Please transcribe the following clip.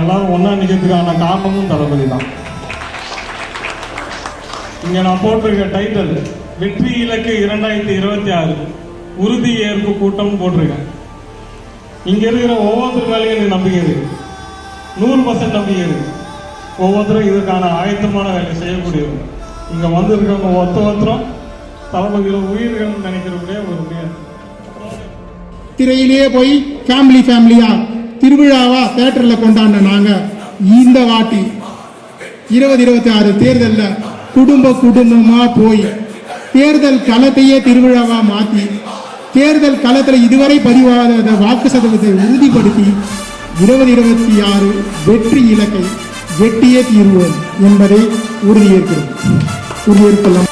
எல்லாரும் ஒன்றா நிற்கிறதுக்கான காரணமும் தளபதி தான். இங்கே நான் போட்டிருக்க டைட்டில் வெற்றி இலக்கு 2026 உறுதி ஏற்பு கூட்டம் போட்டிருக்கேன். இங்கே இருக்கிற ஒவ்வொருத்தர் மேலேயும் எனக்கு நம்பிக்கை இருக்கு, 100% நம்பிக்கை இருக்கு. ஒவ்வொருத்தரும் இதற்கான ஆயத்தமான வேலை செய்யக்கூடியது. இங்கே வந்திருக்கிறவங்க ஒருத்தரும் தளபதியில் உயிர்கள் நினைக்கிறவங்களே ஒரு திரையிலேயே போய் ஃபேமிலியா திருவிழாவா தியேட்டர்ல கொண்டாடின நாங்க இந்த வாட்டி 2026 தேர்தலில் குடும்பமா போய் தேர்தல் களத்தையே திருவிழாவா மாற்றி தேர்தல் களத்தில் இதுவரை பதிவாத வாக்கு சதவீதத்தை உறுதிப்படுத்தி 2026 வெற்றி இலக்கை வெட்டியே தீர்வோம் என்பதை உறுதியேற்கிறோம்.